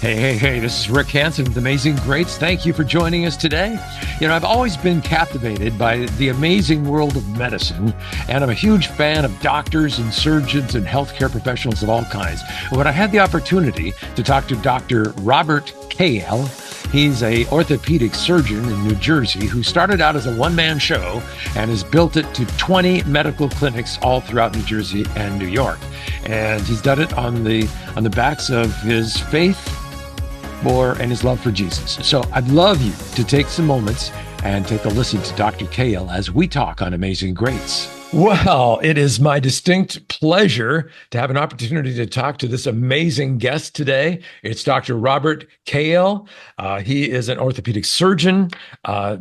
Hey, this is Rick Hansen with Amazing Greats. Thank you for joining us today. I've always been captivated by the amazing world of medicine, and I'm a huge fan of doctors and surgeons and healthcare professionals of all kinds. When I had the opportunity to talk to Dr. Robert Kayal, he's an orthopedic surgeon in New Jersey who started out as a one-man show and has built it to 20 medical clinics all throughout New Jersey and New York. And he's done it on the backs of his faith and his love for Jesus. So I'd love you to take some moments and take a listen to Dr. Kayal as we talk on Amazing Greats. Well, it is my distinct pleasure to have an opportunity to talk to this amazing guest today. It's Dr. Robert Kayal. He is an orthopedic surgeon,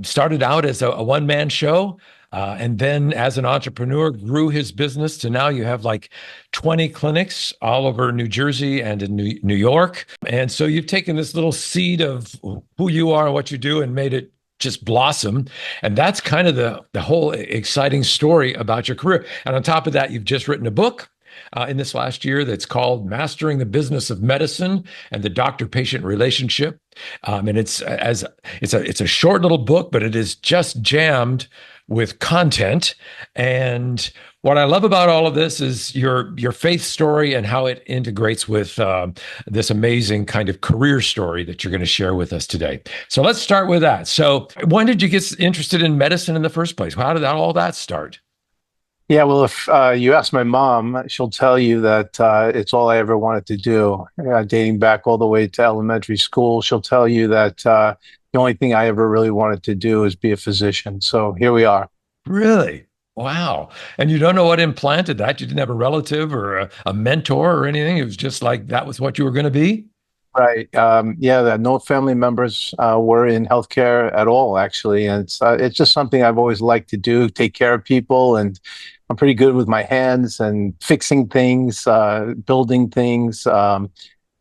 started out as a one-man show, and then as an entrepreneur, grew his business to now you have like 20 clinics all over New Jersey and in New York. And so you've taken this little seed of who you are and what you do and made it just blossom. And that's kind of the whole exciting story about your career. And on top of that, you've just written a book in this last year that's called Mastering the Business of Medicine and the Doctor-Patient Relationship. And it's a short little book, but it is just jammed with content. And what I love about all of this is your faith story and how it integrates with this amazing kind of career story that you're going to share with us today. So let's start with that. So when did you get interested in medicine in the first place? How did all that start? Yeah, well, if you ask my mom, she'll tell you that it's all I ever wanted to do. Dating back all the way to elementary school, she'll tell you that the only thing I ever really wanted to do is be a physician. So here we are. Really? Wow. And you don't know what implanted that? You didn't have a relative or a mentor or anything? It was just like that was what you were going to be? Right. No family members were in healthcare at all, actually. And it's just something I've always liked to do, take care of people. And I'm pretty good with my hands and fixing things, building things.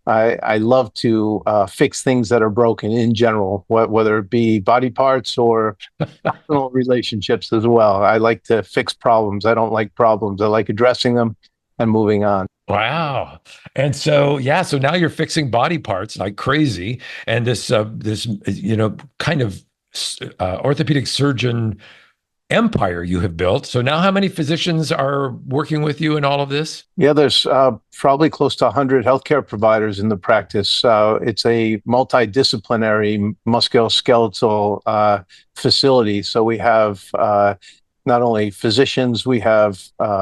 I love to fix things that are broken in general, whether it be body parts or personal relationships as well. I like to fix problems. I don't like problems. I like addressing them and moving on. Wow. And so, so now you're fixing body parts like crazy. And this kind of orthopedic surgeon empire you have built. So now how many physicians are working with you in all of this? Yeah, there's probably close to 100 healthcare providers in the practice. It's a multidisciplinary musculoskeletal facility. So we have not only physicians, we have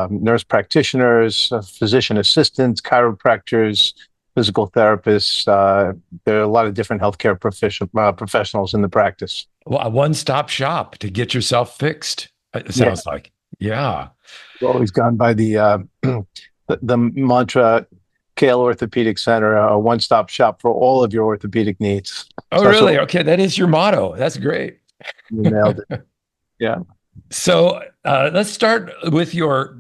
nurse practitioners, physician assistants, chiropractors, physical therapists. There are a lot of different healthcare professionals in the practice. Well, a one-stop shop to get yourself fixed, it sounds like. Yeah. We've always gone by the mantra, Kayal Orthopedic Center, a one-stop shop for all of your orthopedic needs. Oh, really? Okay, that is your motto. That's great. You nailed it. Yeah. So let's start with your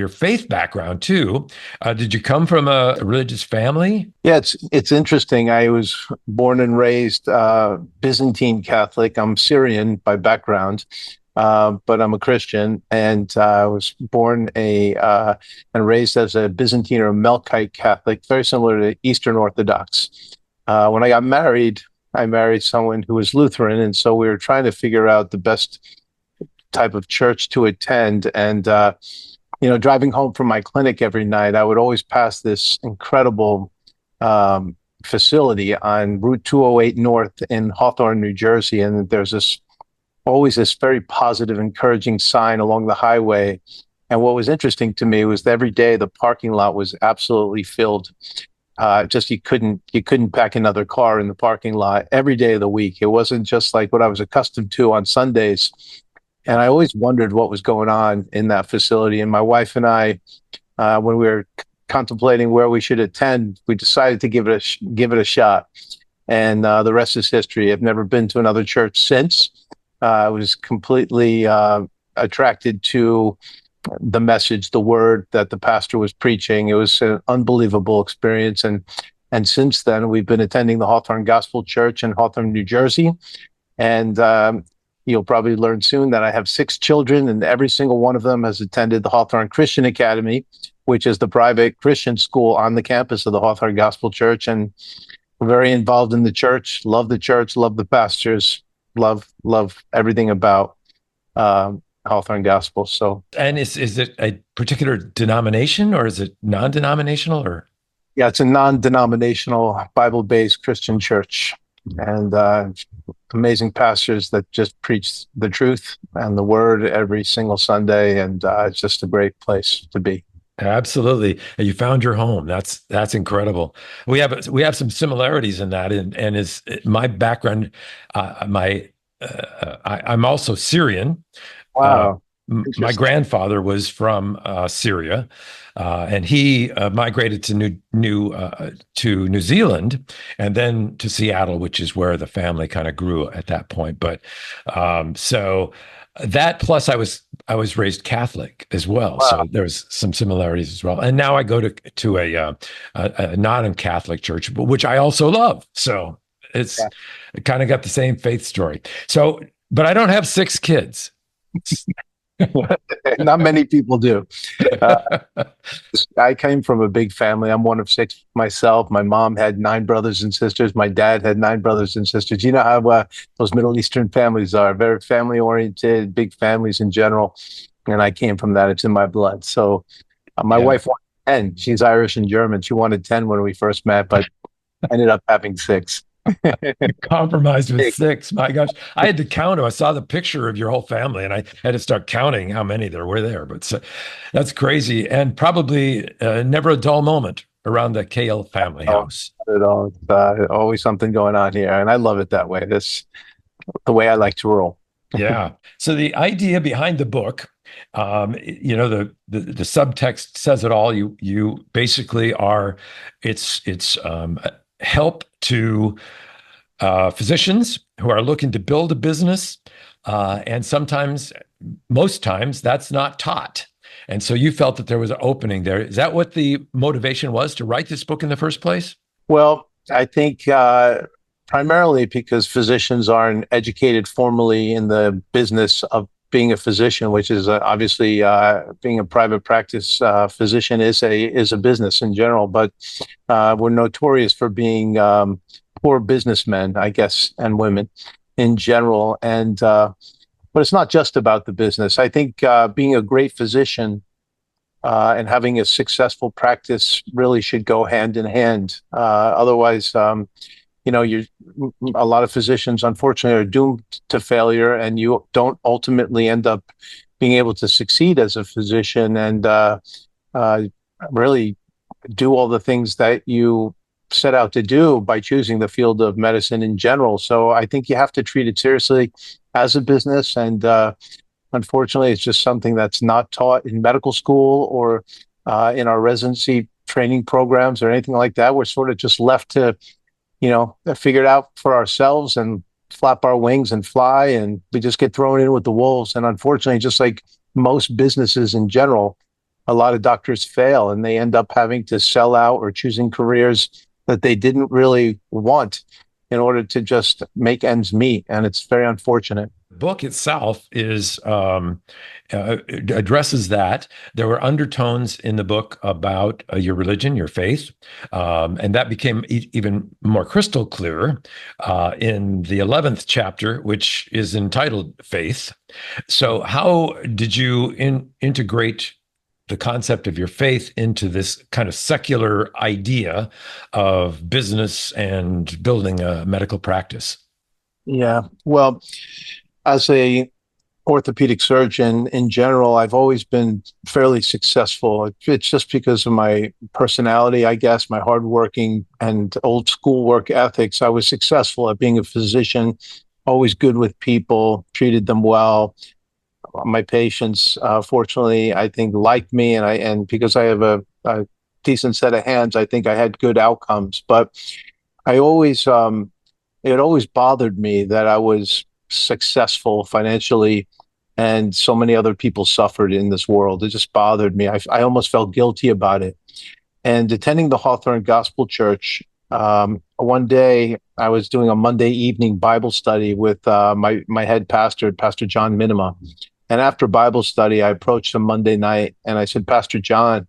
faith background too. Did you come from a religious family? Yeah, it's interesting. I was born and raised Byzantine Catholic. I'm Syrian by background, but I'm a Christian, and I was born and raised as a Byzantine or Melkite Catholic, very similar to Eastern Orthodox. When I got married, I married someone who was Lutheran, and so we were trying to figure out the best type of church to attend. And driving home from my clinic every night, I would always pass this incredible facility on Route 208 North in Hawthorne, New Jersey. And there's always this very positive, encouraging sign along the highway. And what was interesting to me was that every day the parking lot was absolutely filled. Just you couldn't pack another car in the parking lot every day of the week. It wasn't just like what I was accustomed to on Sundays. And I always wondered what was going on in that facility. And my wife and I, when we were contemplating where we should attend, we decided to give it a shot. And the rest is history. I've never been to another church since. I was completely attracted to the message, the word that the pastor was preaching. It was an unbelievable experience. And since then, we've been attending the Hawthorne Gospel Church in Hawthorne, New Jersey. And you'll probably learn soon that I have 6 children, and every single one of them has attended the Hawthorne Christian Academy, which is the private Christian school on the campus of the Hawthorne Gospel Church. And Very involved in the church, love the pastors, love everything about Hawthorne Gospel. So And is it a particular denomination or is it non-denominational or? yeah, it's a non-denominational Bible-based Christian church, and amazing pastors that just preach the truth and the word every single Sunday, and it's just a great place to be. Absolutely. And you found your home. That's incredible. We have some similarities in that. And is my background, my I'm also Syrian. Uh, Wow, my interesting. grandfather was from Syria, and he migrated to New Zealand, and then to Seattle, which is where the family kind of grew at that point. But so that plus I was raised Catholic as well, Wow, so there's some similarities as well. And now I go to a non-Catholic church, but which I also love. So it's yeah. it kind of got the same faith story. So, but I don't have six kids. Not many people do. Uh, I came from a big family. I'm one of six myself. My mom had nine brothers and sisters. My dad had nine brothers and sisters. You know how those Middle Eastern families are, very family oriented, big families in general. And I came from that. It's in my blood. So my Yeah. wife wanted 10. She's Irish and German. She wanted 10 when we first met, but ended up having six. Compromised with six. My gosh. I had to count them. I saw the picture of your whole family and I had to start counting how many there were there. But that's crazy. And probably never a dull moment around the Kale family Oh, house. not at all. It's, always something going on here. And I love it that way. That's the way I like to roll. Yeah. So the idea behind the book, the subtext says it all. You basically are, it's help to physicians who are looking to build a business, and sometimes, most times, that's not taught. And so you felt that there was an opening there. Is that what the motivation was to write this book in the first place? Well, I think primarily because physicians aren't educated formally in the business of being a physician, which is obviously being a private practice physician is a business in general, but we're notorious for being poor businessmen, I guess, and women in general. And but it's not just about the business. I think being a great physician and having a successful practice really should go hand in hand. Otherwise, you a lot of physicians, unfortunately, are doomed to failure, and you don't ultimately end up being able to succeed as a physician and uh, really do all the things that you set out to do by choosing the field of medicine in general. So I think you have to treat it seriously as a business, and unfortunately, it's just something that's not taught in medical school or in our residency training programs or anything like that. We're sort of just left to, figure it out for ourselves and flap our wings and fly, and we just get thrown in with the wolves. And unfortunately, just like most businesses in general, a lot of doctors fail and they end up having to sell out or choosing careers that they didn't really want in order to just make ends meet. And it's very unfortunate. The book itself is addresses that. There were undertones in the book about your religion, your faith, and that became even more crystal clear in the 11th chapter, which is entitled Faith. So, how did you integrate the concept of your faith into this kind of secular idea of business and building a medical practice? Yeah. Well, as a orthopedic surgeon in general, I've always been fairly successful. It's just because of my personality, I guess, my hardworking and old school work ethics. I was successful at being a physician, always good with people, treated them well. My patients, fortunately, I think liked me, and because I have a decent set of hands, I think I had good outcomes. But I always, it always bothered me that I was successful financially and so many other people suffered in this world. It just bothered me. I almost felt guilty about it. And attending the Hawthorne Gospel Church, one day I was doing a Monday evening Bible study with my head pastor, Pastor John Minima. And after Bible study, I approached him Monday night and I said, Pastor John,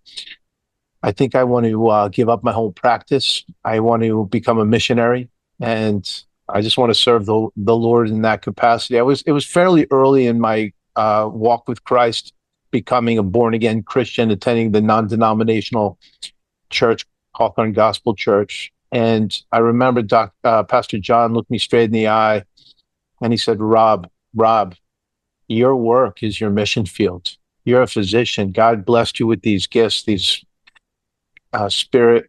I think I want to give up my whole practice. I want to become a missionary, and I just want to serve the Lord in that capacity. It was fairly early in my walk with Christ, becoming a born again Christian, attending the non-denominational church, Hawthorne Gospel Church. And I remember Pastor John looked me straight in the eye, and he said, Rob, your work is your mission field. You're a physician. God blessed you with these gifts, these spirit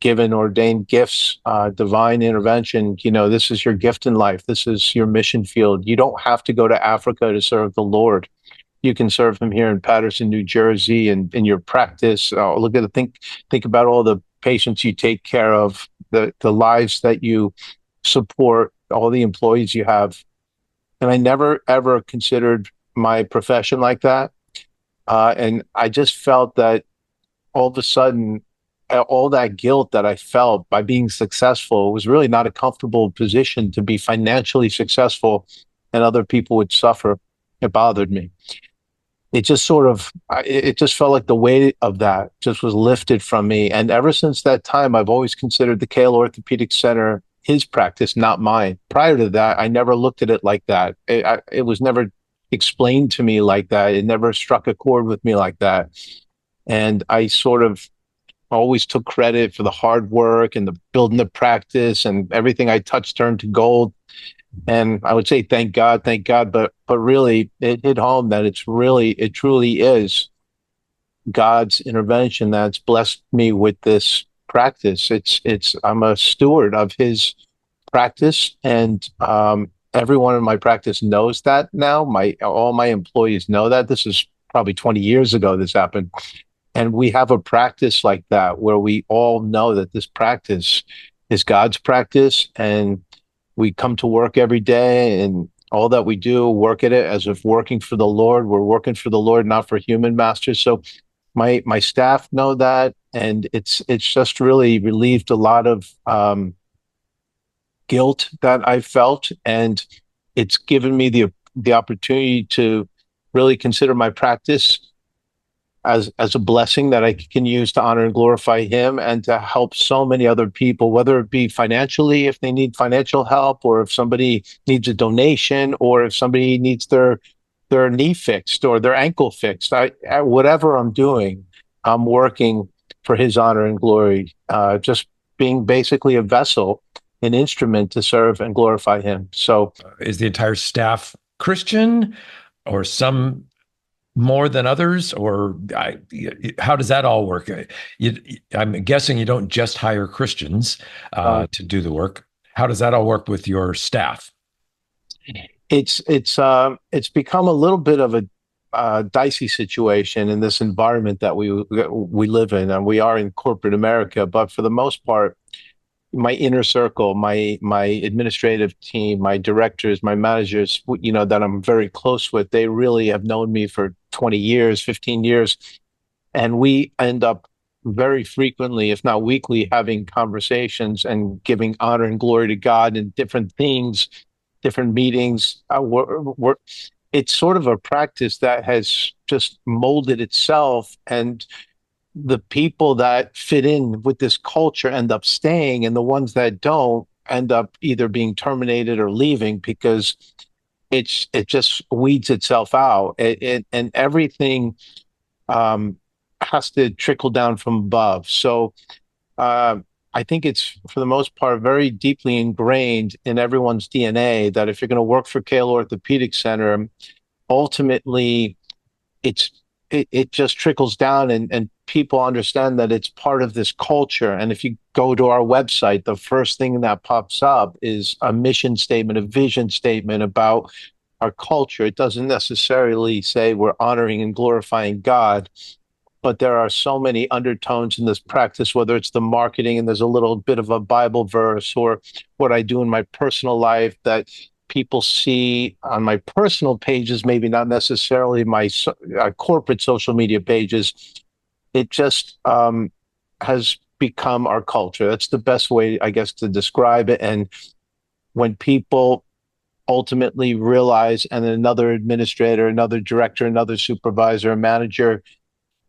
given, ordained gifts, divine intervention. You know, this is your gift in life. This is your mission field. You don't have to go to Africa to serve the Lord. You can serve him here in Paterson, New Jersey, and in your practice. Look at think about all the patients you take care of, the lives that you support, all the employees you have. And I never ever considered my profession like that. And I just felt that all of a sudden, all that guilt that I felt by being successful was really not a comfortable position to be financially successful, and other people would suffer. It bothered me. It just it just felt like the weight of that just was lifted from me. And ever since that time, I've always considered the Kayal Orthopedic Center his practice, not mine. Prior to that, I never looked at it like that. It was never explained to me like that. It never struck a chord with me like that. And I sort of always took credit for the hard work and the building the practice, and everything I touched turned to gold. And I would say, thank God, but really it hit home that it truly is God's intervention that's blessed me with this practice. I'm a steward of his practice, and everyone in my practice knows that now. All my employees know that. This is probably 20 years ago this happened. And we have a practice like that where we all know that this practice is God's practice, and we come to work every day, and all that we do, work at it as if working for the Lord. We're working for the Lord, not for human masters. So my staff know that, and it's just really relieved a lot of guilt that I felt, and it's given me the opportunity to really consider my practice as a blessing that I can use to honor and glorify him, and to help so many other people, whether it be financially, if they need financial help, or if somebody needs a donation, or if somebody needs their knee fixed or their ankle fixed. Whatever I'm doing, I'm working for his honor and glory, just being basically a vessel, an instrument to serve and glorify him. So is the entire staff Christian, or some more than others, or how does that all work? I'm guessing you don't just hire Christians to do the work. How does that all work with your staff? It's become a little bit of a dicey situation in this environment that we live in, and we are in corporate America. But for the most part, my inner circle, my administrative team, my directors, my managers, that I'm very close with, they really have known me for 20 years, 15 years. And we end up very frequently, if not weekly, having conversations and giving honor and glory to God in different things, different meetings. It's sort of a practice that has just molded itself, and the people that fit in with this culture end up staying, and the ones that don't end up either being terminated or leaving, because it just weeds itself out. And everything has to trickle down from above. So I think it's, for the most part, very deeply ingrained in everyone's DNA that if you're going to work for Kayal Orthopedic Center, ultimately it just trickles down, and people understand that it's part of this culture. And if you go to our website, the first thing that pops up is a mission statement, a vision statement about our culture. It doesn't necessarily say we're honoring and glorifying God, but there are so many undertones in this practice, whether it's the marketing and there's a little bit of a Bible verse, or what I do in my personal life that people see on my personal pages, maybe not necessarily my corporate social media pages. It just has become our culture. That's the best way, I guess, to describe it. And when people ultimately realize, and another administrator, another director, another supervisor, a manager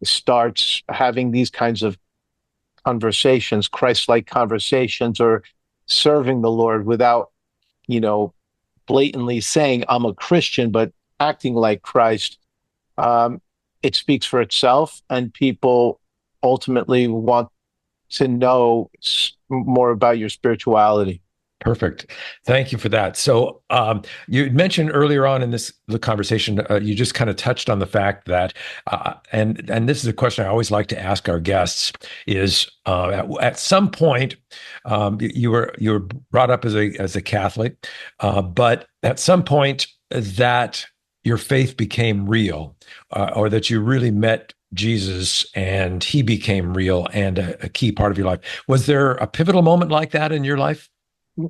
starts having these kinds of conversations, Christ-like conversations, or serving the Lord without, you know, blatantly saying I'm a Christian, but acting like Christ, um, it speaks for itself, and people ultimately want to know more about your spirituality. Perfect. Thank you for that. So, you mentioned earlier on in the conversation, you just kind of touched on the fact that, and this is a question I always like to ask our guests: is at some point, you were brought up as a Catholic, but at some point that your faith became real, or that you really met Jesus and he became real and a key part of your life. Was there a pivotal moment like that in your life?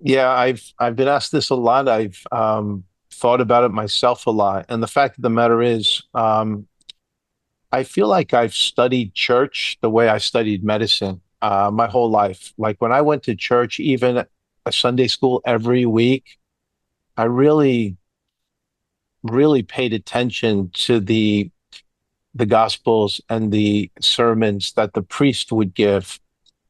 Yeah, I've been asked this a lot. I've thought about it myself a lot, and the fact of the matter is, I feel like I've studied church the way I studied medicine my whole life. Like when I went to church, even a Sunday school every week, I really, really paid attention to the gospels and the sermons that the priest would give.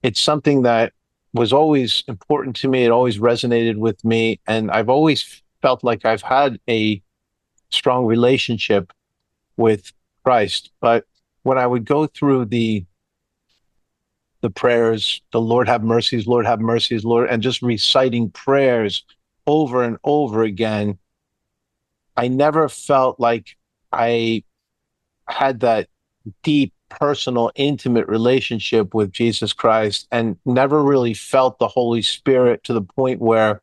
It's something that was always important to me. It always resonated with me. And I've always felt like I've had a strong relationship with Christ. But when I would go through the prayers, the Lord have mercies, Lord have mercies, Lord, and just reciting prayers over and over again, I never felt like I had that deep, personal, intimate relationship with Jesus Christ, and never really felt the Holy Spirit to the point where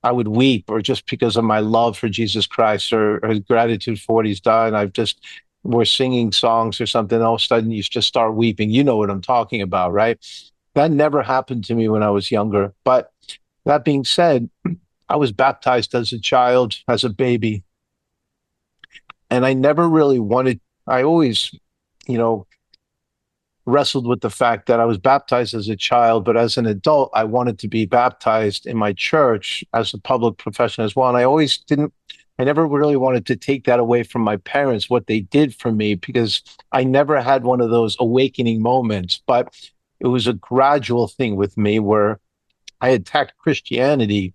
I would weep, or just because of my love for Jesus Christ, or his gratitude for what he's done. I've just, we're singing songs or something, all of a sudden you just start weeping. You know what I'm talking about, right? That never happened to me when I was younger. But that being said, I was baptized as a child, as a baby, and I never really wanted, I always, you know, wrestled with the fact that I was baptized as a child, but as an adult, I wanted to be baptized in my church as a public profession as well. And I always didn't, I never really wanted to take that away from my parents, what they did for me, because I never had one of those awakening moments. But it was a gradual thing with me where I attacked Christianity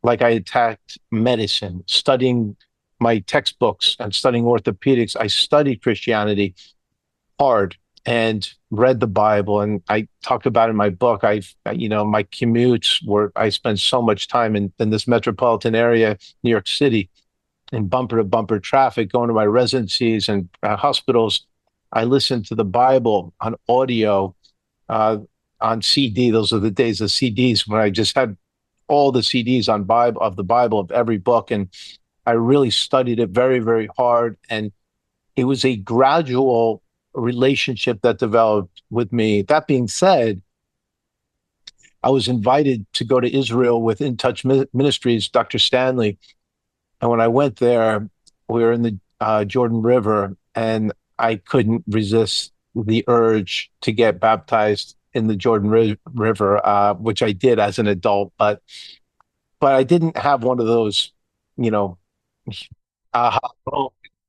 like I attacked medicine, studying my textbooks and studying orthopedics. I studied Christianity hard and read the Bible. And I talked about in my book, my commutes were, I spent so much time in this metropolitan area, New York City, in bumper to bumper traffic, going to my residencies and hospitals. I listened to the Bible on audio, uh, on CD. Those are the days of CDs when I just had all the CDs on Bible of the Bible of every book. And I really studied it very, very hard. And it was a gradual relationship that developed with me. That being said, I was invited to go to Israel with In Touch Ministries, Dr. Stanley. And when I went there, we were in the Jordan River, and I couldn't resist the urge to get baptized in the Jordan River, which I did as an adult. But I didn't have one of those, you know, uh,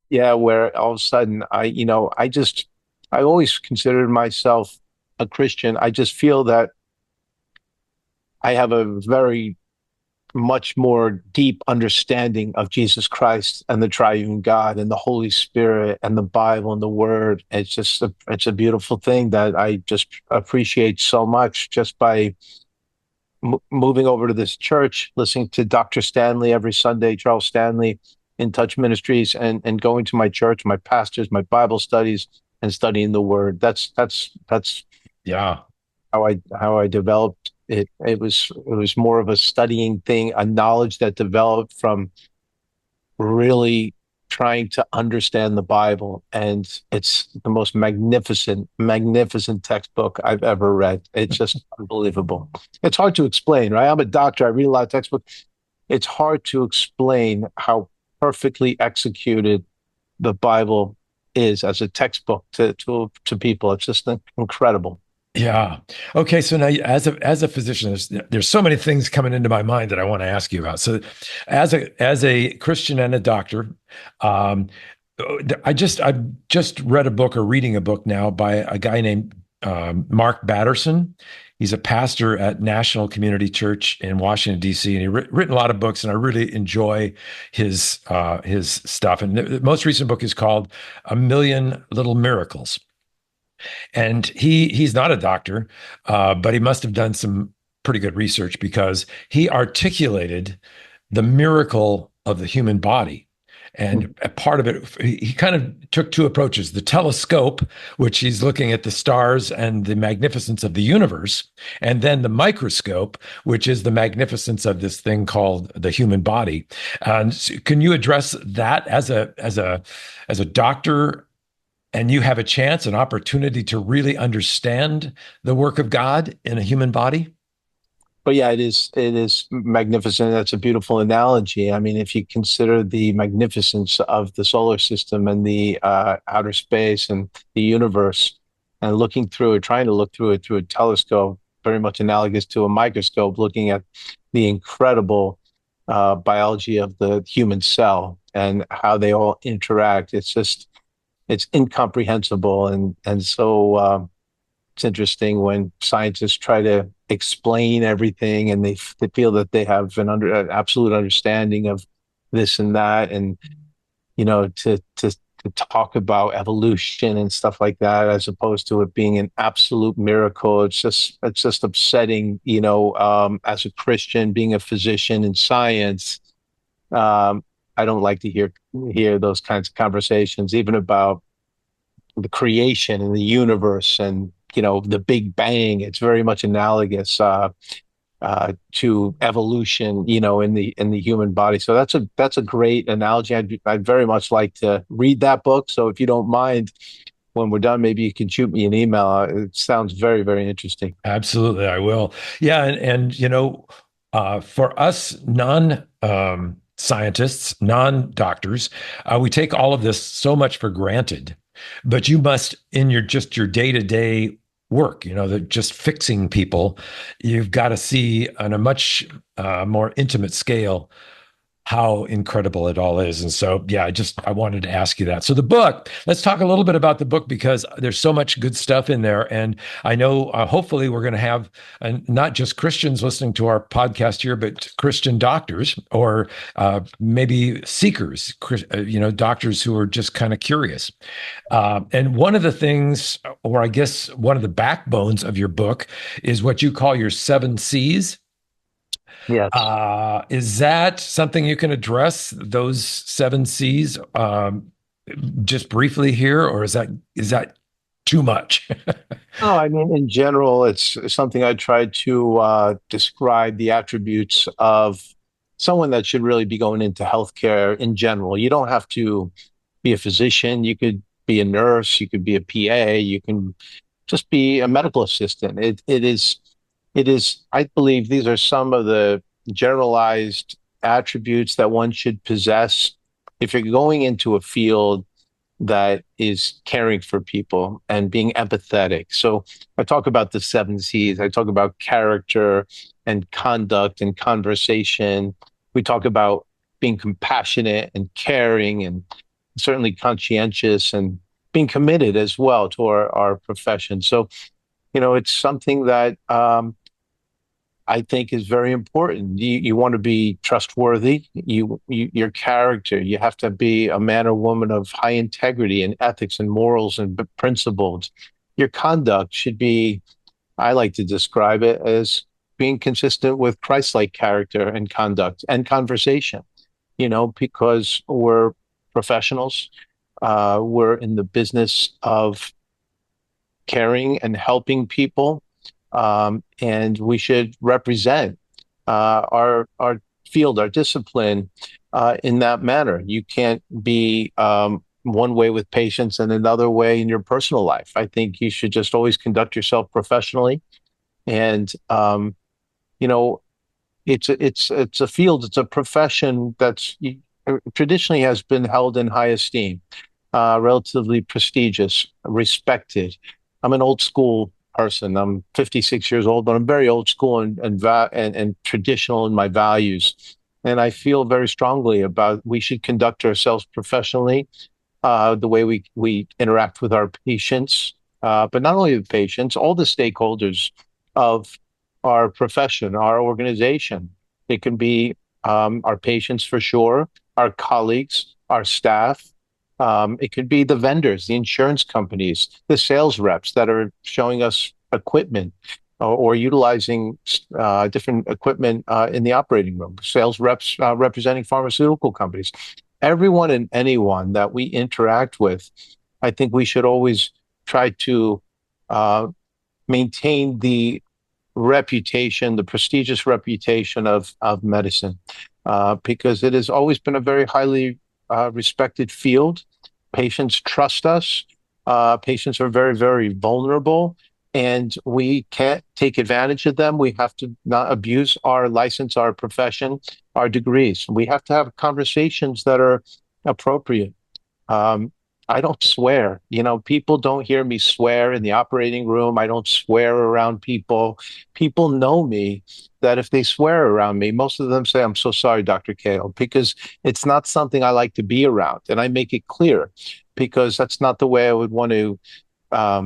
yeah, where all of a sudden I always considered myself a Christian. I just feel that I have a very much more deep understanding of Jesus Christ and the triune God and the Holy Spirit and the Bible and the Word. It's a beautiful thing that I just appreciate so much just by moving over to this church, listening to Dr. Stanley every Sunday, Charles Stanley, In Touch Ministries, and going to my church, my pastors, my Bible studies, and studying the Word. That's Yeah. how I developed it. It was more of a studying thing, a knowledge that developed from really trying to understand the Bible. And it's the most magnificent textbook I've ever read. It's just unbelievable. It's hard to explain, right? I'm a doctor. I read a lot of textbooks. It's hard to explain how perfectly executed the Bible is as a textbook to people. It's just incredible. Yeah. Okay. So now, as a physician, there's so many things coming into my mind that I want to ask you about. So, as a Christian and a doctor, um, I just read a book or reading a book now by a guy named Mark Batterson. He's a pastor at National Community Church in Washington D.C. and written a lot of books, and I really enjoy his stuff. And the most recent book is called A Million Little Miracles. And he's not a doctor, but he must have done some pretty good research because he articulated the miracle of the human body. And a part of it, he kind of took two approaches: the telescope, which he's looking at the stars and the magnificence of the universe, and then the microscope, which is the magnificence of this thing called the human body. And can you address that as a doctor, and you have a chance, an opportunity to really understand the work of God in a human body? But yeah, it is magnificent. That's a beautiful analogy. I mean, if you consider the magnificence of the solar system and the outer space and the universe, and looking through it, trying to look through it through a telescope, very much analogous to a microscope, looking at the incredible biology of the human cell and how they all interact. It's incomprehensible, and so it's interesting when scientists try to explain everything and they feel that they have an absolute understanding of this and that, and to talk about evolution and stuff like that as opposed to it being an absolute miracle. It's just upsetting, as a Christian, being a physician in science. um I don't like to hear those kinds of conversations, even about the creation and the universe and the Big Bang. It's very much analogous to evolution, in the human body. So that's a great analogy. I'd very much like to read that book. So if you don't mind, when we're done, maybe you can shoot me an email. It sounds very, very interesting. Absolutely, I will. Yeah, and for us scientists, non-doctors, we take all of this so much for granted. But you must, in your day-to-day work, that just fixing people, you've got to see on a much more intimate scale how incredible it all is. And so, yeah, I wanted to ask you that. So the book, let's talk a little bit about the book because there's so much good stuff in there. And I know hopefully we're going to have not just Christians listening to our podcast here, but Christian doctors or maybe seekers, doctors who are just kind of curious. And one of the things, or I guess one of the backbones of your book is what you call your 7 C's. Yes. Is that something you can address, those 7 C's, just briefly here, or is that too much? No, I mean, in general, it's something I try to describe the attributes of someone that should really be going into healthcare in general. You don't have to be a physician. You could be a nurse. You could be a PA. You can just be a medical assistant. It is, I believe these are some of the generalized attributes that one should possess if you're going into a field that is caring for people and being empathetic. So I talk about the 7 C's. I talk about character and conduct and conversation. We talk about being compassionate and caring and certainly conscientious and being committed as well to our profession. So, it's something that I think is very important. You want to be trustworthy. Your character. You have to be a man or woman of high integrity and ethics and morals and principles. Your conduct should be, I like to describe it as being consistent with Christ-like character and conduct and conversation. Because we're professionals. We're in the business of caring and helping people, and we should represent our field, our discipline, in that manner. You can't be one way with patients and another way in your personal life. I think you should just always conduct yourself professionally, and it's a field, it's a profession that's traditionally has been held in high esteem, relatively prestigious, respected. I'm an old school person. I'm 56 years old, but I'm very old school and traditional in my values. And I feel very strongly about we should conduct ourselves professionally, the way we interact with our patients, but not only the patients, all the stakeholders of our profession, our organization. It can be our patients for sure, our colleagues, our staff. It could be the vendors, the insurance companies, the sales reps that are showing us equipment or utilizing different equipment in the operating room, sales reps representing pharmaceutical companies. Everyone and anyone that we interact with, I think we should always try to uh, maintain the reputation, the prestigious reputation of medicine, because it has always been a very highly respected field. Patients trust us. Patients are very, very vulnerable, and we can't take advantage of them. We have to not abuse our license, our profession, our degrees. We have to have conversations that are appropriate. Um, I don't swear. People don't hear me swear in the operating room. I don't swear around people. People know me that if they swear around me, most of them say, "I'm so sorry, Dr. Kayal," because it's not something I like to be around. And I make it clear because that's not the way I would want to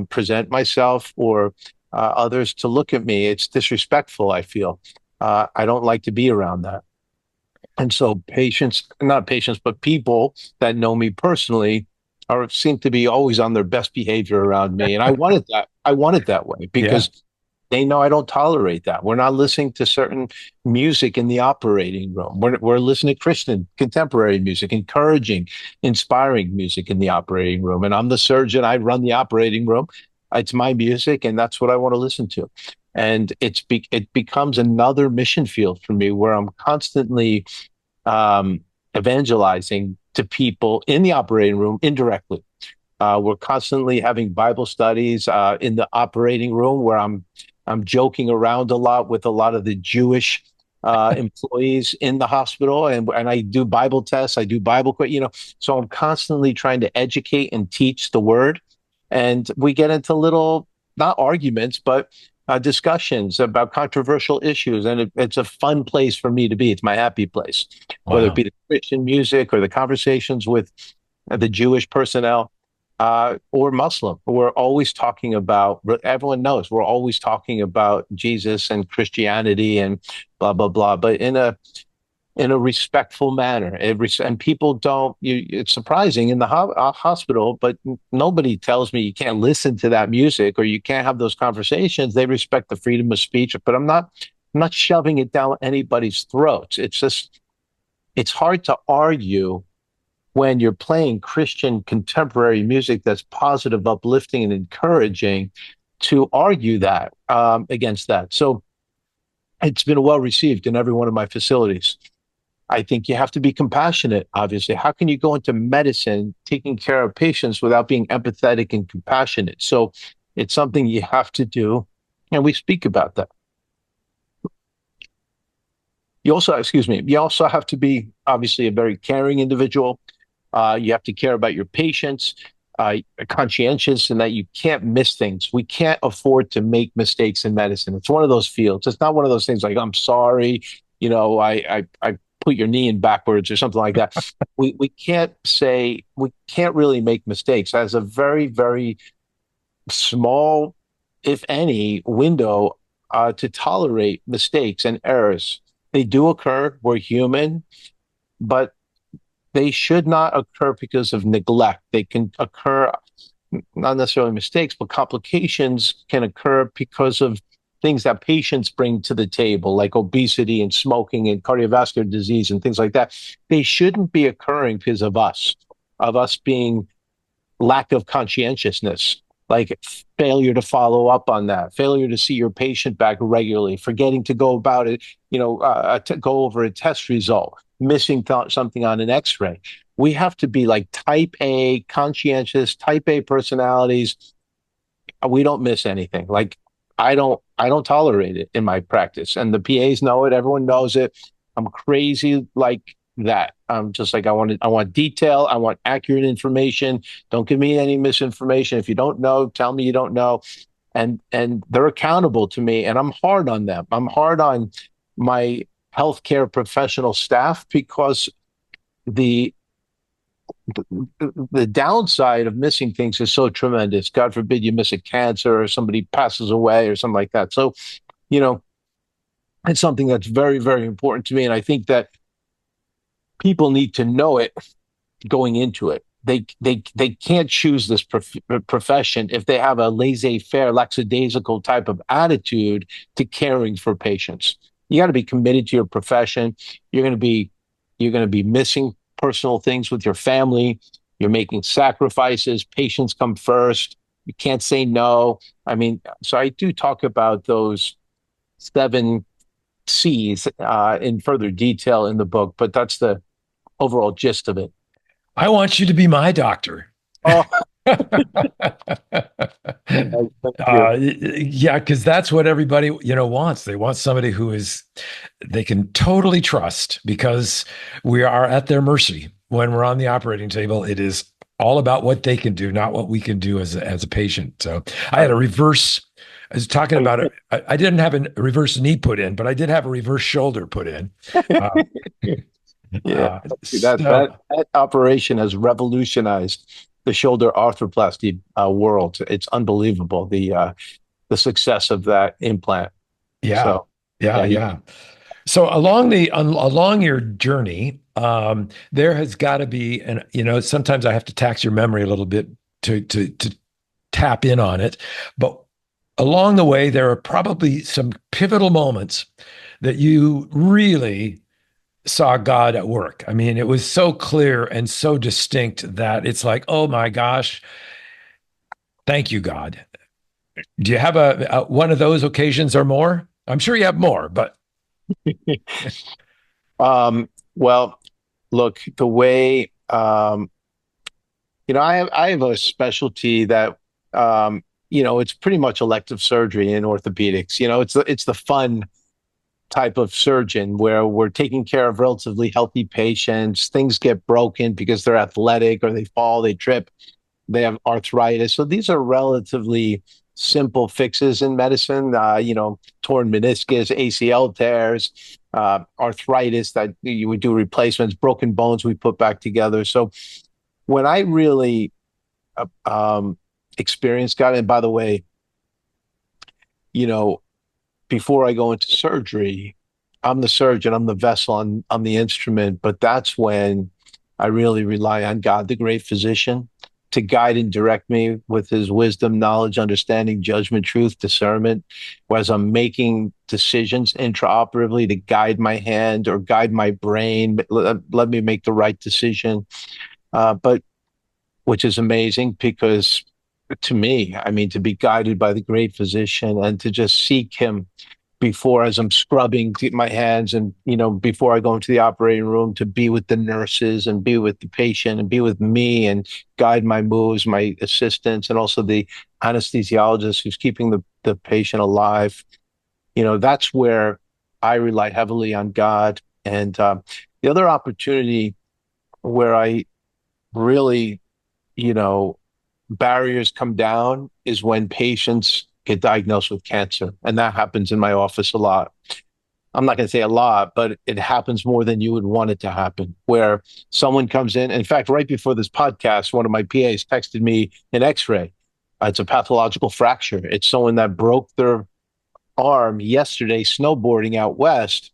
present myself or others to look at me. It's disrespectful, I feel. I don't like to be around that. And so patients, not patients, but people that know me personally seem to be always on their best behavior around me. And I wanted that. I want it that way Yeah. because they know I don't tolerate that. We're not listening to certain music in the operating room. We're listening to Christian contemporary music, encouraging, inspiring music in the operating room. And I'm the surgeon. I run the operating room. It's my music, and that's what I want to listen to. And it becomes another mission field for me where I'm constantly evangelizing to people in the operating room indirectly. We're constantly having Bible studies in the operating room where I'm joking around a lot with a lot of the Jewish employees in the hospital, and I do Bible tests, I do so I'm constantly trying to educate and teach the word, and we get into little not arguments, but discussions about controversial issues, and it's a fun place for me to be. It's my happy place, whether it Wow. be the Christian music or the conversations with the Jewish personnel or Muslim. We're always talking about, everyone knows we're always talking about Jesus and Christianity and blah, blah, blah, but in a respectful manner. And people don't, it's surprising in the hospital, but nobody tells me you can't listen to that music or you can't have those conversations. They respect the freedom of speech, but I'm not shoving it down anybody's throats. It's hard to argue when you're playing Christian contemporary music that's positive, uplifting, and encouraging, to argue that against that. So it's been well received in every one of my facilities. I think you have to be compassionate, obviously. How can you go into medicine taking care of patients without being empathetic and compassionate? So it's something you have to do. And we speak about that. You also have to be obviously a very caring individual. You have to care about your patients, conscientious, and that you can't miss things. We can't afford to make mistakes in medicine. It's one of those fields. It's not one of those things like, "I'm sorry, I put your knee in backwards," or something like that. We can't really make mistakes. As a very, very small, if any, window to tolerate mistakes and errors. They do occur. We're human, but they should not occur because of neglect. They can occur, not necessarily mistakes, but complications can occur because of things that patients bring to the table, like obesity and smoking and cardiovascular disease and things like that. They shouldn't be occurring because of us being lack of conscientiousness, like failure to follow up on that, failure to see your patient back regularly, forgetting to go about it, to go over a test result, missing something on an X-ray. We have to be like type A, conscientious, type A personalities. We don't miss anything. Like I don't tolerate it in my practice, and the PAs know it. Everyone knows it. I'm crazy like that. I'm just like I want detail. I want accurate information. Don't give me any misinformation. If you don't know, tell me you don't know. And they're accountable to me, and I'm hard on them. I'm hard on my healthcare professional staff because the the downside of missing things is so tremendous. God forbid you miss a cancer or somebody passes away or something like that. So, you know, it's something that's very, very important to me. And I think that people need to know it going into it. They can't choose this profession if they have a laissez-faire, lackadaisical type of attitude to caring for patients. You got to be committed to your profession. You're going to be missing personal things with your family. You're making sacrifices. Patients come first. You can't say no. I mean, so I do talk about those 7 C's in further detail in the book, but that's the overall gist of it. I want you to be my doctor. Oh, thank you. Yeah, because that's what everybody, wants. They want somebody they can totally trust, because we are at their mercy when we're on the operating table. It is all about what they can do, not what we can do as a patient. So I had a reverse. I was talking about it. I didn't have a reverse knee put in, but I did have a reverse shoulder put in. Uh, Yeah, so that operation has revolutionized the shoulder arthroplasty world. It's unbelievable the success of that implant. yeah, So yeah, yeah, yeah. So along your journey, there has got to be, and sometimes I have to tax your memory a little bit to tap in on it, but along the way, there are probably some pivotal moments that you really saw God at work. I mean, it was so clear and so distinct that it's like, oh my gosh, thank you, God. Do you have a one of those occasions or more? I'm sure you have more, but well, look, the way I have a specialty that it's pretty much elective surgery in orthopedics. It's the fun type of surgeon where we're taking care of relatively healthy patients. Things get broken because they're athletic or they fall, they trip, they have arthritis. So these are relatively simple fixes in medicine. Torn meniscus, ACL tears, arthritis that you would do replacements, broken bones we put back together. So when I really experienced God, and by the way, you know, before I go into surgery, I'm the surgeon, I'm the vessel, I'm the instrument, but that's when I really rely on God, the great physician, to guide and direct me with his wisdom, knowledge, understanding, judgment, truth, discernment, as I'm making decisions intraoperatively to guide my hand or guide my brain, let me make the right decision. But which is amazing because to me, I mean, to be guided by the great physician and to just seek him before, as I'm scrubbing my hands and, before I go into the operating room, to be with the nurses and be with the patient and be with me and guide my moves, my assistants, and also the anesthesiologist who's keeping the patient alive. That's where I rely heavily on God. And the other opportunity where I really, you know, barriers come down is when patients get diagnosed with cancer. And that happens in my office a lot. I'm not going to say a lot, but it happens more than you would want it to happen, where someone comes in. In fact, right before this podcast, one of my PAs texted me an x-ray. It's a pathological fracture. It's someone that broke their arm yesterday snowboarding out west,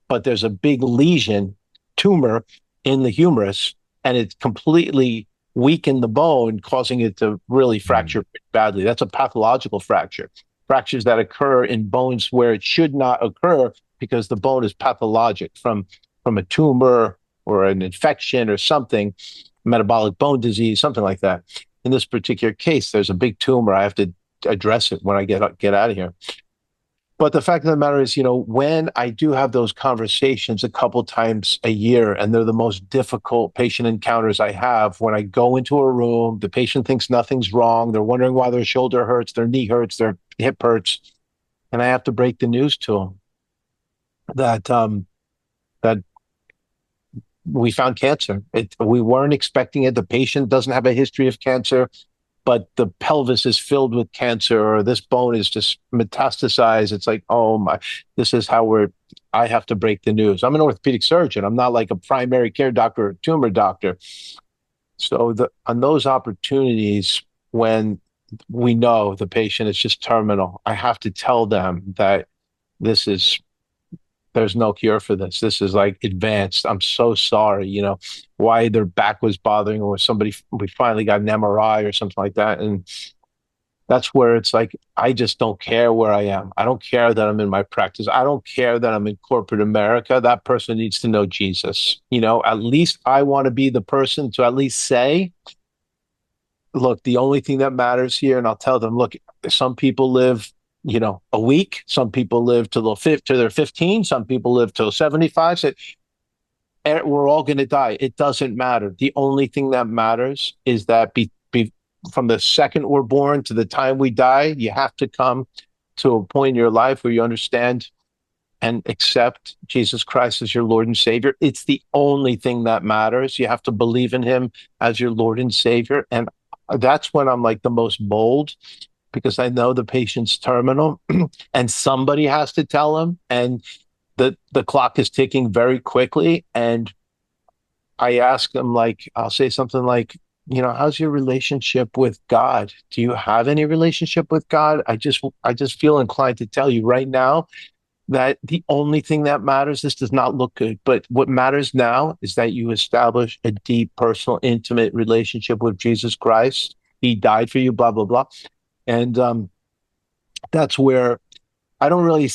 but there's a big lesion, tumor in the humerus, and it's completely weakened the bone, causing it to really fracture badly. That's a pathological fracture. Fractures that occur in bones where it should not occur because the bone is pathologic from a tumor or an infection or something, metabolic bone disease, something like that. In this particular case, there's a big tumor. I have to address it when I get out of here. But the fact of the matter is, when I do have those conversations a couple times a year, and they're the most difficult patient encounters I have, when I go into a room, the patient thinks nothing's wrong. They're wondering why their shoulder hurts, their knee hurts, their hip hurts. And I have to break the news to them that we found cancer. We weren't expecting it. The patient doesn't have a history of cancer, but the pelvis is filled with cancer, or this bone is just metastasized. It's like, oh my, this is how I have to break the news. I'm an orthopedic surgeon. I'm not like a primary care doctor or tumor doctor. So on those opportunities when we know the patient is just terminal, I have to tell them that this is there's no cure for this. This is like advanced. I'm so sorry, why their back was bothering or somebody we finally got an MRI or something like that. And that's where it's like, I just don't care where I am. I don't care that I'm in my practice. I don't care that I'm in corporate America. That person needs to know Jesus. At least I want to be the person to at least say, look, the only thing that matters here, and I'll tell them, look, some people live, a week. Some people live to their 15. Some people live till 75. So we're all going to die. It doesn't matter. The only thing that matters is that from the second we're born to the time we die, you have to come to a point in your life where you understand and accept Jesus Christ as your Lord and Savior. It's the only thing that matters. You have to believe in him as your Lord and Savior. And that's when I'm like the most bold, because I know the patient's terminal and somebody has to tell him, and the clock is ticking very quickly. And I ask them, like, I'll say something like, how's your relationship with God? Do you have any relationship with God? I just feel inclined to tell you right now that the only thing that matters, this does not look good, but what matters now is that you establish a deep, personal, intimate relationship with Jesus Christ. He died for you, blah, blah, blah. And that's where I don't really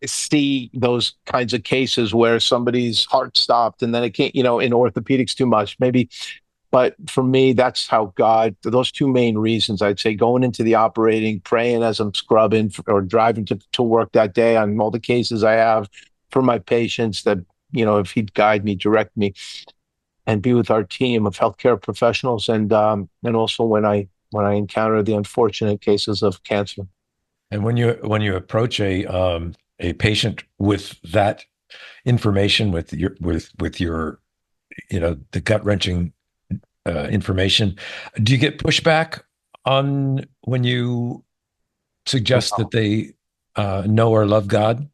see those kinds of cases where somebody's heart stopped and then it can't, in orthopedics too much, maybe. But for me, that's how those two main reasons, I'd say, going into the operating, praying as I'm scrubbing or driving to work that day on all the cases I have for my patients, that, if he'd guide me, direct me, and be with our team of healthcare professionals. And also when I encounter the unfortunate cases of cancer. And when you approach a patient with that information, with your the gut-wrenching information, do you get pushback on when you suggest that they know or love God?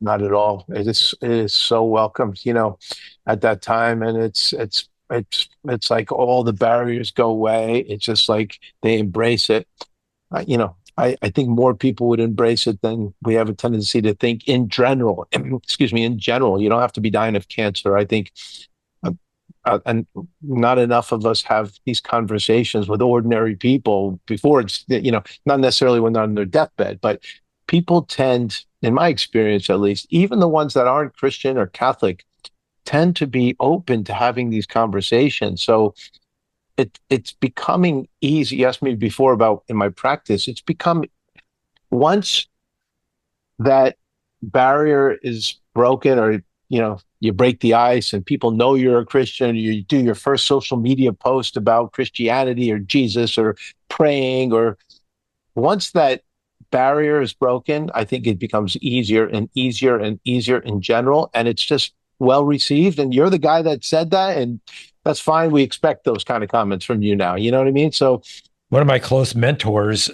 Not at all. It is so welcomed, at that time, and it's like all the barriers go away. It's just like they embrace it. I think more people would embrace it than we have a tendency to think in general. Excuse me, in general, you don't have to be dying of cancer. I think, and not enough of us have these conversations with ordinary people before it's, not necessarily when they're on their deathbed, but people tend, in my experience at least, even the ones that aren't Christian or Catholic, tend to be open to having these conversations. So it's becoming easy. You asked me before about in my practice, it's become, once that barrier is broken, or you break the ice and people know you're a Christian, you do your first social media post about Christianity or Jesus or praying, or once that barrier is broken, I think it becomes easier and easier and easier in general, and it's just well received. And you're the guy that said that, and that's fine. We expect those kind of comments from you now. You know what I mean? So one of my close mentors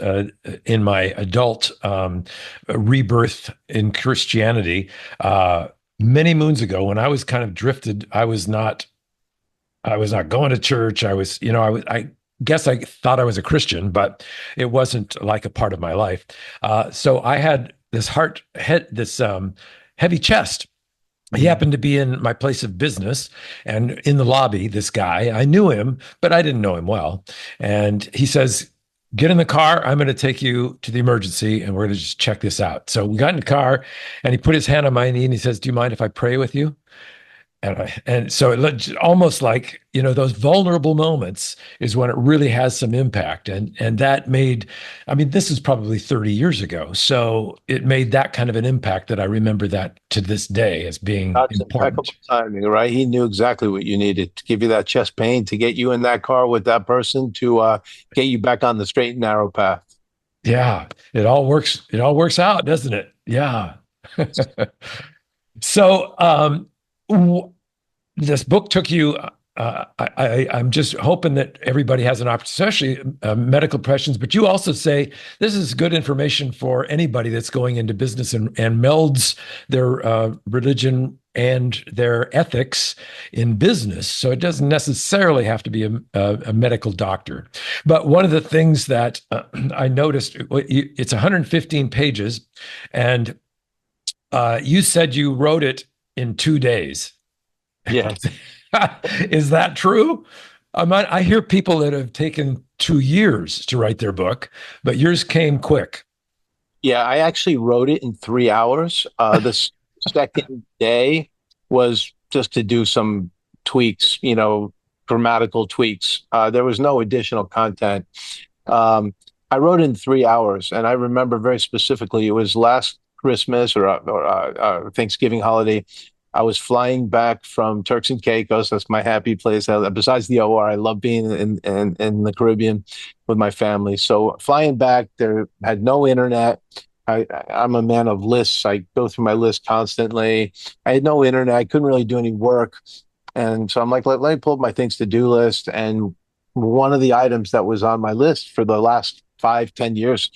in my adult rebirth in Christianity, many moons ago, when I was kind of drifted, I was not going to church. I guess I thought I was a Christian, but it wasn't like a part of my life. So I had this heavy chest. He happened to be in my place of business, and in the lobby, this guy, I knew him, but I didn't know him well. And he says, "Get in the car. I'm going to take you to the emergency, and we're going to just check this out." So we got in the car, and he put his hand on my knee, and he says, "Do you mind if I pray with you?" And so it looked almost like, those vulnerable moments is when it really has some impact. And that made, this is probably 30 years ago. So it made that kind of an impact that I remember that to this day as being that's important. impeccable timing, right? He knew exactly what you needed to give you that chest pain, to get you in that car with that person, to get you back on the straight and narrow path. Yeah, it all works. It all works out, doesn't it? Yeah. So, this book took you. I'm just hoping that everybody has an opportunity, especially medical professions. But you also say this is good information for anybody that's going into business and melds their religion and their ethics in business. So it doesn't necessarily have to be a medical doctor. But one of the things that I noticed, it's 115 pages, and you said you wrote it in 2 days. Yes. Is that true? I hear people that have taken 2 years to write their book, but yours came quick. Yeah, I actually wrote it in 3 hours. Second day was just to do some tweaks, grammatical tweaks. There was no additional content. Um, I wrote in 3 hours, and I remember very specifically it was last Christmas or Thanksgiving holiday. I was flying back from Turks and Caicos. That's my happy place. Besides the OR, I love being in the Caribbean with my family. So flying back, there had no internet. I'm a man of lists. I go through my list constantly. I had no internet. I couldn't really do any work. And so I'm like, let me pull up my things to do list. And one of the items that was on my list for the last 5, 10 years,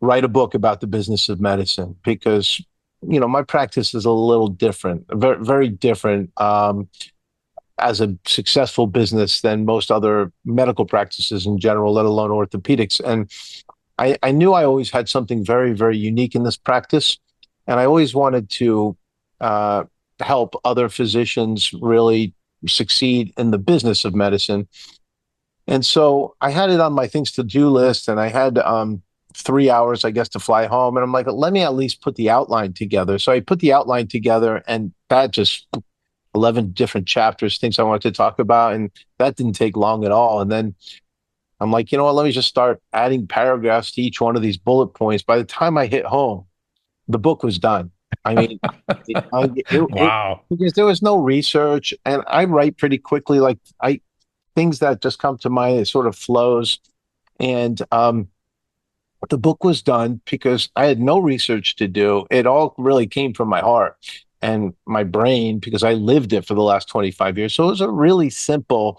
write a book about the business of medicine because, my practice is a little different, very, very different as a successful business than most other medical practices in general, let alone orthopedics. And I knew I always had something very, very unique in this practice. And I always wanted to uh, help other physicians really succeed in the business of medicine. And so I had it on my things to do list, and I had 3 hours, I guess, to fly home. And I'm like, let me at least put the outline together. So I put the outline together, and that just 11 different chapters, things I wanted to talk about. And that didn't take long at all. And then I'm like, you know what? Let me just start adding paragraphs to each one of these bullet points. By the time I hit home, the book was done. I mean, Wow. because there was no research, and I write pretty quickly. Like things that just come to mind, it sort of flows. And the book was done because I had no research to do. It all really came from my heart and my brain because I lived it for the last 25 years. So it was a really simple,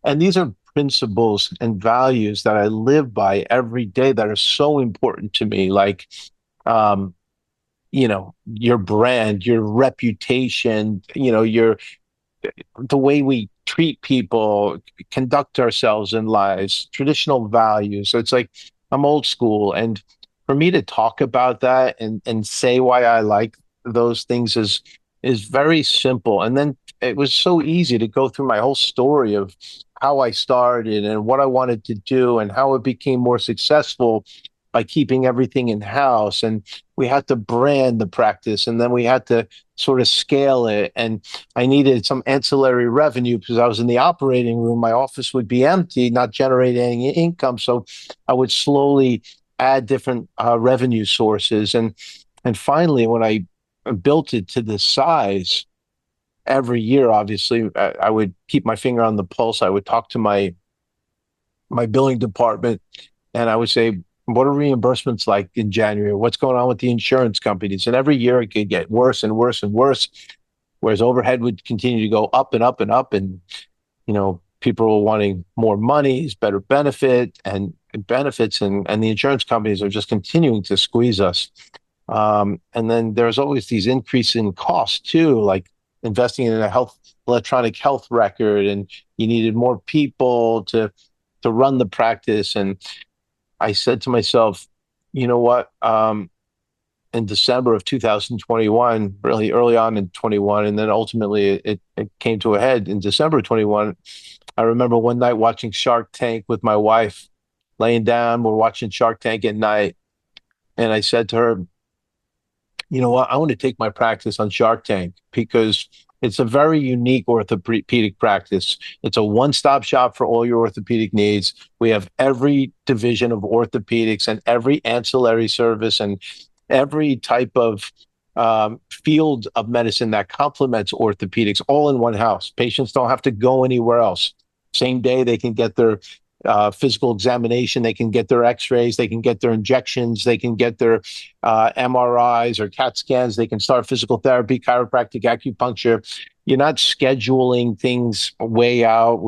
and these are principles and values that I live by every day that are so important to me. Like, um, your brand, your reputation, the way we treat people, conduct ourselves in lives, traditional values. So it's like I'm old school. And for me to talk about that and say why I like those things is very simple. And then it was so easy to go through my whole story of how I started and what I wanted to do and how it became more successful by keeping everything in house. And we had to brand the practice, and then we had to sort of scale it. And I needed some ancillary revenue because I was in the operating room. My office would be empty, not generating any income. So I would slowly add different revenue sources. And finally, when I built it to this size, every year, obviously, I would keep my finger on the pulse. I would talk to my billing department, and I would say, what are reimbursements like in January? What's going on with the insurance companies? And every year it could get worse and worse and worse, whereas overhead would continue to go up and up and up. And, people were wanting more monies, better benefits, and the insurance companies are just continuing to squeeze us. And then there's always these increase in costs too, like investing in a electronic health record, and you needed more people to run the practice. And I said to myself, you know what? In December of 2021, really early on in 21, and then ultimately it came to a head in December of 21. I remember one night watching Shark Tank with my wife, laying down. We're watching Shark Tank at night. And I said to her, you know what? I want to take my practice on Shark Tank because it's a very unique orthopedic practice. It's a one-stop shop for all your orthopedic needs. We have every division of orthopedics and every ancillary service and every type of field of medicine that complements orthopedics all in one house. Patients don't have to go anywhere else. Same day, they can get their physical examination, they can get their x-rays, they can get their injections, they can get their MRIs or CAT scans, they can start physical therapy, chiropractic, acupuncture. You're not scheduling things way out.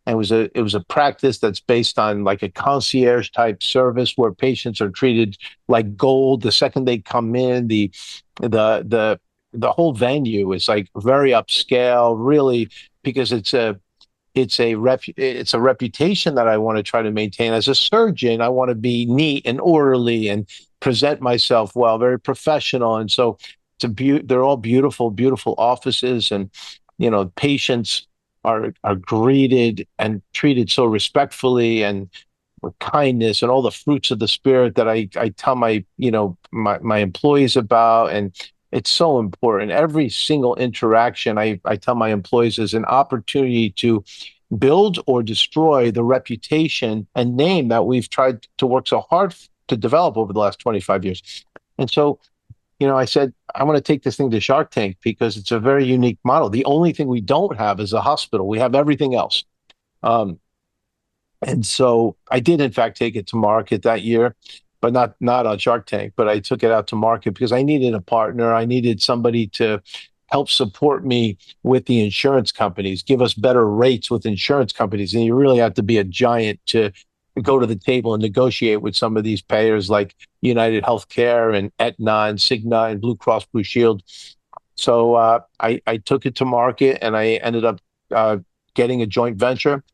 It was a practice that's based on like a concierge type service where patients are treated like gold the second they come in. The the whole venue is like very upscale, really, because it's a reputation that I want to try to maintain as a surgeon. I want to be neat and orderly and present myself well, very professional. And so they're all beautiful, beautiful offices, and patients are greeted and treated so respectfully and with kindness, and all the fruits of the spirit that I tell my employees about. And it's so important. Every single interaction I tell my employees is an opportunity to build or destroy the reputation and name that we've tried to work so hard to develop over the last 25 years. And so, I said, I want to take this thing to Shark Tank because it's a very unique model. The only thing we don't have is a hospital. We have everything else. And so I did, in fact, take it to market that year, but not on Shark Tank. But I took it out to market because I needed a partner. I needed somebody to help support me with the insurance companies, give us better rates with insurance companies. And you really have to be a giant to go to the table and negotiate with some of these payers like United Healthcare and Aetna and Cigna and Blue Cross Blue Shield. So I took it to market, and I ended up developing a joint venture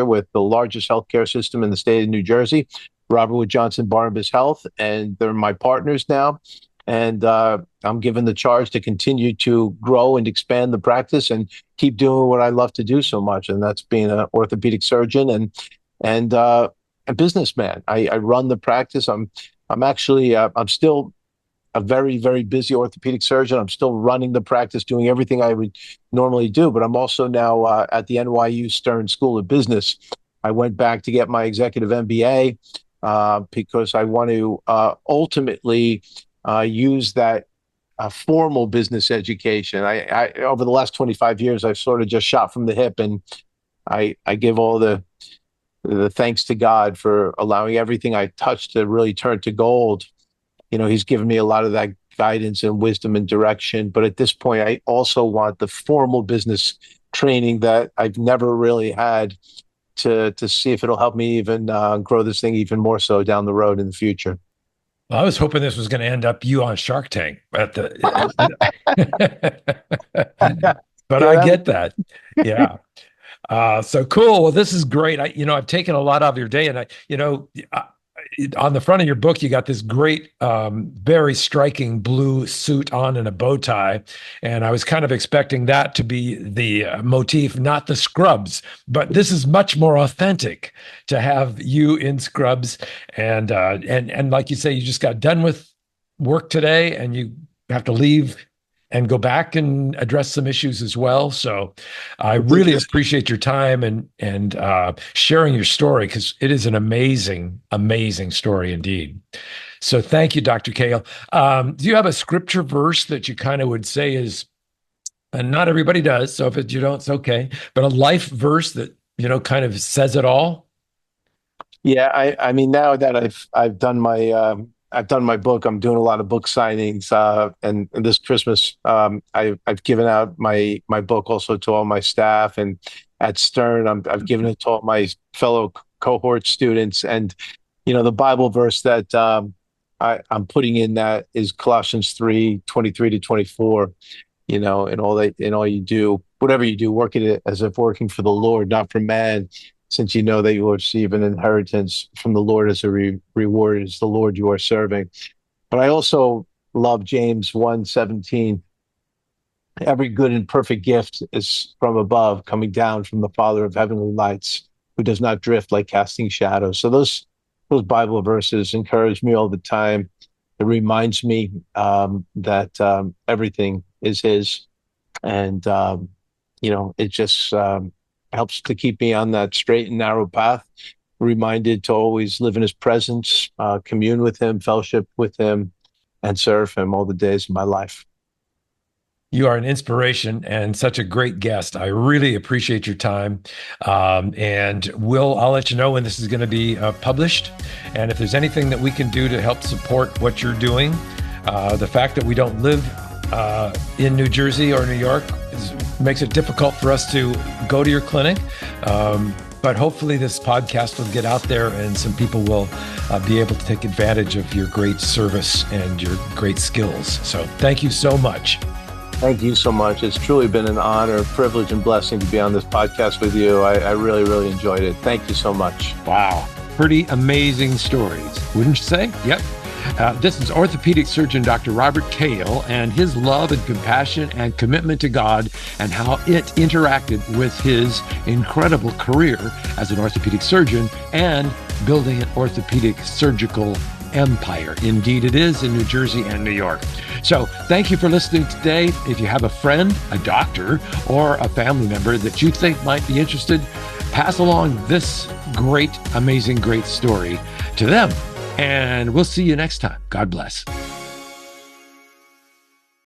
with the largest healthcare system in the state of New Jersey, Robert Wood Johnson Barnabas Health, and they're my partners now. And I'm given the charge to continue to grow and expand the practice and keep doing what I love to do so much, and that's being an orthopedic surgeon and a businessman. I run the practice. I'm actually I'm still a very, very busy orthopedic surgeon. I'm still running the practice, doing everything I would normally do, but I'm also now at the NYU Stern School of Business. I went back to get my executive MBA because I want to ultimately use that formal business education. I over the last 25 years, I've sort of just shot from the hip, and I give all the thanks to God for allowing everything I touched to really turn to gold. He's given me a lot of that guidance and wisdom and direction. But at this point, I also want the formal business training that I've never really had to see if it'll help me even grow this thing even more so down the road in the future. Well, I was hoping this was going to end up you on Shark Tank, but but I get that. Yeah. So cool. Well, this is great. I've taken a lot of your day, and on the front of your book, you got this great, very striking blue suit on and a bow tie. And I was kind of expecting that to be the motif, not the scrubs. But this is much more authentic to have you in scrubs. And like you say, you just got done with work today, and you have to leave and go back and address some issues as well. So I really appreciate your time and sharing your story, because it is an amazing, amazing story indeed. So thank you, Dr. Kayal. Do you have a scripture verse that you kind of would say is, and not everybody does, so if you don't, it's okay, but a life verse that, kind of says it all? Yeah, I mean, now that I've done my book. I'm doing a lot of book signings, and this Christmas, I've given out my book also to all my staff, and at Stern, I've given it to all my fellow cohort students. And the Bible verse that I'm putting in that is Colossians 3:23-24. In all you do, whatever you do, work at it as if working for the Lord, not for man, since you know that you will receive an inheritance from the Lord as a reward. It's the Lord you are serving. But I also love James 1:17. Every good and perfect gift is from above, coming down from the Father of heavenly lights, who does not drift like casting shadows. So those Bible verses encourage me all the time. It reminds me that everything is His, and it just helps to keep me on that straight and narrow path, reminded to always live in His presence, commune with Him, fellowship with Him, and serve Him all the days of my life. You are an inspiration and such a great guest. I really appreciate your time. And I'll let you know when this is going to be published. And if there's anything that we can do to help support what you're doing, the fact that we don't live in New Jersey or New York makes it difficult for us to go to your clinic. But hopefully this podcast will get out there and some people will be able to take advantage of your great service and your great skills. So thank you so much. Thank you so much. It's truly been an honor, privilege, and blessing to be on this podcast with you. I really, really enjoyed it. Thank you so much. Wow. Pretty amazing stories, wouldn't you say? Yep. This is orthopedic surgeon Dr. Robert Kayal and his love and compassion and commitment to God and how it interacted with his incredible career as an orthopedic surgeon and building an orthopedic surgical empire. Indeed, it is in New Jersey and New York. So thank you for listening today. If you have a friend, a doctor, or a family member that you think might be interested, pass along this great, amazing, great story to them. And we'll see you next time. God bless.